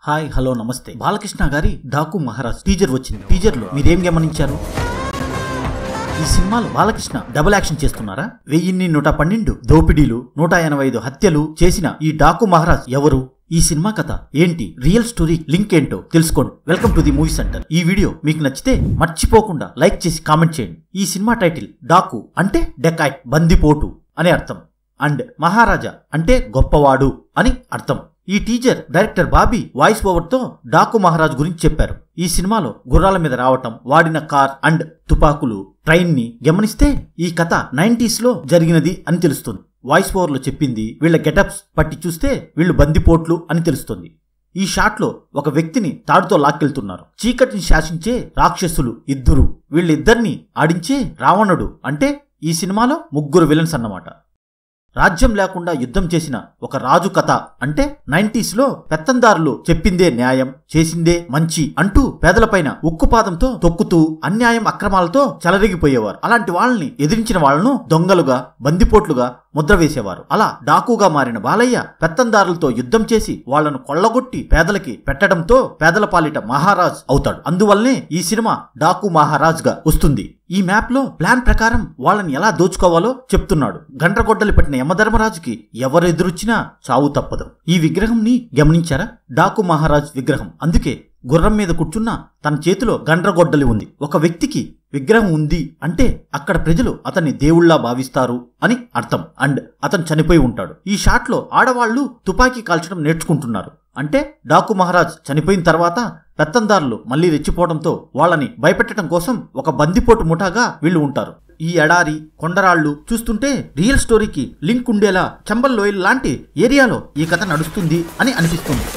Hi hello నమస్తే. బాలకృష్ణ గారి Daaku Maharaj teaser వచ్చింది. టీజర్ లో మీరేం గమనించారు? ఈ సినిమాలో బాలకృష్ణ డబుల్ యాక్షన్ చేస్తున్నారా? 1112 దోపిడీలు 185 హత్యలు చేసిన ఈ డాకు మహారాజ్ ఎవరు? ఈ సినిమా కథ ఏంటి? రియల్ స్టోరీ లింక్ ఏంటో తెలుసుకోండి. Welcome to the movie centre. ఈ వీడియో మీకు నచ్చితే మర్చిపోకుండా లైక్ చేసి కామెంట్ చేయండి. ఈ సినిమా టైటిల్ డాకు అంటే డెకాయిట్, బందిపోటు అని అర్థం, అండ్ మహారాజా అంటే గొప్పవాడు అని అర్థం. ఈ teaser director Bobby voice over తో డాకు మహారాజ్ గురించి చెప్పారు. ఈ సినిమాలో గుర్రాల మీద రావటం, వాడిన కార్ అండ్ తుపాకులు, ట్రైన్ ని గమనిస్తే ఈ కథ 90s లో జరిగినది అని తెలుస్తుంది. వాయిస్ ఓవర్ లో చెప్పింది వీళ్ళ గెటప్స్ పట్టి చూస్తే వీళ్ళు బందిపోట్లు అని తెలుస్తుంది. ఈ షాట్ లో ఒక వ్యక్తిని తాడుతో లాక్కెళ్తున్నారు. చీకటిని శాసించే రాక్షసులు ఇద్దరు, వీళ్ళిద్దరిని ఆడించే రావణుడు. అంటే ఈ సినిమాలో ముగ్గురు విలన్స్ అన్నమాట. రాజ్యం లేకుండా యుద్ధం చేసిన ఒక రాజు కథ. అంటే 90s లో పెత్తందారులు చెప్పిందే న్యాయం, చేసిందే మంచి అంటూ పేదలపైన ఉక్కుపాదంతో తొక్కుతూ అన్యాయం అక్రమాలతో చెలరేగిపోయేవారు. అలాంటి వాళ్ళని ఎదిరించిన వాళ్లను దొంగలుగా, బందిపోట్లుగా ముద్ర వేసేవారు. అలా డాకుగా మారిన బాలయ్య పెత్తందారులతో యుద్ధం చేసి వాళ్లను కొల్లగొట్టి పేదలకి పెట్టడంతో పేదల పాలిట మహారాజ్ అవుతాడు. అందువల్లనే ఈ సినిమా డాకు మహారాజ్ గా వస్తుంది. ఈ మ్యాప్ లో ప్లాన్ ప్రకారం వాళ్ళని ఎలా దోచుకోవాలో చెప్తున్నాడు. గండ్రగొడ్డలి పట్టిన యమధర్మరాజుకి ఎవరెదురొచ్చినా చావు తప్పదు. ఈ విగ్రహంని గమనించారా? డాకు మహారాజ్ విగ్రహం. అందుకే గుర్రం మీద కూర్చున్న తన చేతిలో గండ్రగొడ్డలి ఉంది. ఒక వ్యక్తికి విగ్రహం ఉంది అంటే అక్కడ ప్రజలు అతన్ని దేవుళ్లా భావిస్తారు అని అర్థం. అండ్ అతను చనిపోయి ఉంటాడు. ఈ షాట్ లో ఆడవాళ్లు తుపాకీ కాల్చడం నేర్చుకుంటున్నారు. అంటే డాకు మహారాజ్ చనిపోయిన తర్వాత పెత్తందారులు మళ్లీ రెచ్చిపోవడంతో వాళ్ళని భయపెట్టడం కోసం ఒక బందిపోటు ముఠాగా వీళ్ళు ఉంటారు. ఈ ఎడారి, కొండరాళ్లు చూస్తుంటే రియల్ స్టోరీకి లింక్ ఉండేలా చంబల్ లోయల్ లాంటి ఏరియాలో ఈ కథ నడుస్తుంది అని అనిపిస్తుంది.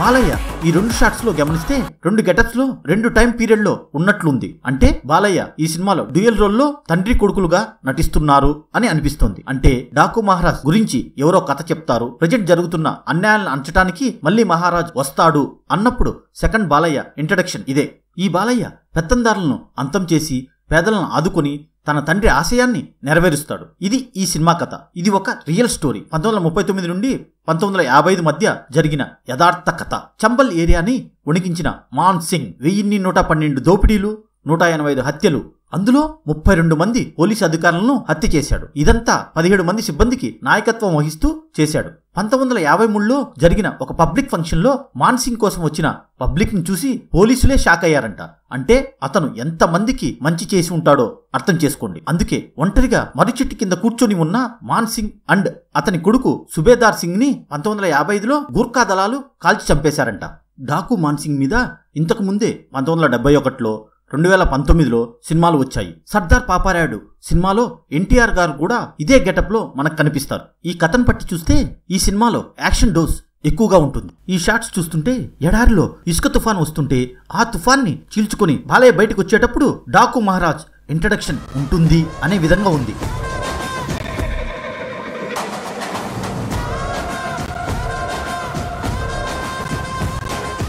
బాలయ్య ఈ 2 షాట్స్ లో గమనిస్తే 2 గెటప్స్ లో 2 టైం పీరియడ్ లో ఉన్నట్లుంది. అంటే బాలయ్య ఈ సినిమాలో డ్యూయల్ రోల్ లో తండ్రి కొడుకులుగా నటిస్తున్నారు అని అనిపిస్తుంది. అంటే డాకు మహారాజ్ గురించి ఎవరో కథ చెప్తారు, ప్రజెంట్ జరుగుతున్న అన్యాయాలను అంచడానికి మళ్ళీ మహారాజ్ వస్తాడు అన్నప్పుడు సెకండ్ బాలయ్య ఇంట్రడక్షన్ ఇదే. ఈ బాలయ్య పెత్తందారులను అంతం చేసి పేదలను ఆదుకొని తన తండ్రి ఆశయాన్ని నెరవేరుస్తాడు. ఇది ఈ సినిమా కథ. ఇది ఒక రియల్ స్టోరీ. 1939 నుండి 1955 మధ్య జరిగిన యథార్థ కథ. చంబల్ ఏరియాని వణికించిన మాన్ సింగ్ 1112 దోపిడీలు, 185 హత్యలు, అందులో 32 మంది పోలీసు అధికారులను హత్య చేశాడు. ఇదంతా 17 మంది సిబ్బందికి నాయకత్వం వహిస్తూ చేశాడు. 1953లో జరిగిన ఒక పబ్లిక్ ఫంక్షన్ లో మాన్ సింగ్ కోసం వచ్చిన పబ్లిక్ ని చూసి పోలీసులే షాక్ అయ్యారంట. అంటే అతను ఎంత మందికి మంచి చేసి ఉంటాడో అర్థం చేసుకోండి. అందుకే ఒంటరిగా మర్రి చెట్టు కింద కూర్చొని ఉన్న మాన్ సింగ్ అండ్ అతని కొడుకు సుబేదార్ సింగ్ ని 1955లో గూర్ఖా దళాలు కాల్చి చంపేశారంట. డాకు మాన్ సింగ్ మీద ఇంతకు ముందే 1971లో 2019లో సినిమాలు వచ్చాయి. సర్దార్ పాపారాయుడు సినిమాలో ఎన్టీఆర్ గారు కూడా ఇదే గెటప్ లో మనకు కనిపిస్తారు. ఈ కథను పట్టి చూస్తే ఈ సినిమాలో యాక్షన్ డోస్ ఎక్కువగా ఉంటుంది. ఈ షాట్స్ చూస్తుంటే ఎడారిలో ఇసుక తుఫాన్ వస్తుంటే ఆ తుఫాన్ని చీల్చుకొని బాలయ్య బయటకు వచ్చేటప్పుడు డాకు మహారాజ్ ఇంట్రడక్షన్ ఉంటుంది అనే విధంగా ఉంది.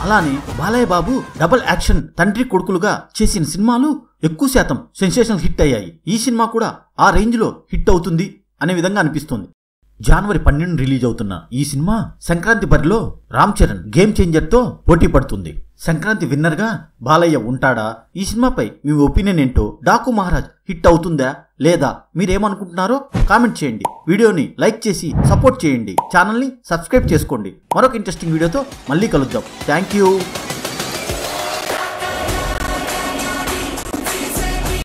అలానే బాలయ్య బాబు డబుల్ యాక్షన్ తండ్రి కొడుకులుగా చేసిన సినిమాలు ఎక్కువ శాతం సెన్సేషనల్ హిట్ అయ్యాయి. ఈ సినిమా కూడా ఆ రేంజ్ లో హిట్ అవుతుంది అనే విధంగా అనిపిస్తుంది. జనవరి 12 రిలీజ్ అవుతున్న ఈ సినిమా సంక్రాంతి బరిలో రామ్ చరణ్ గేమ్ చేంజర్ తో పోటీ పడుతుంది. సంక్రాంతి విన్నర్ గా బాలయ్య ఉంటాడా? ఈ సినిమాపై మీ ఒపీనియన్ ఏంటో? డాకు మహారాజ్ హిట్ అవుతుందా లేదా? మీరేమనుకుంటున్నారో కామెంట్ చేయండి. వీడియోని లైక్ చేసి సపోర్ట్ చేయండి. ఛానల్ ని సబ్స్క్రైబ్ చేసుకోండి. మరొక ఇంట్రెస్టింగ్ వీడియోతో మళ్ళీ కలుద్దాం. Thank you.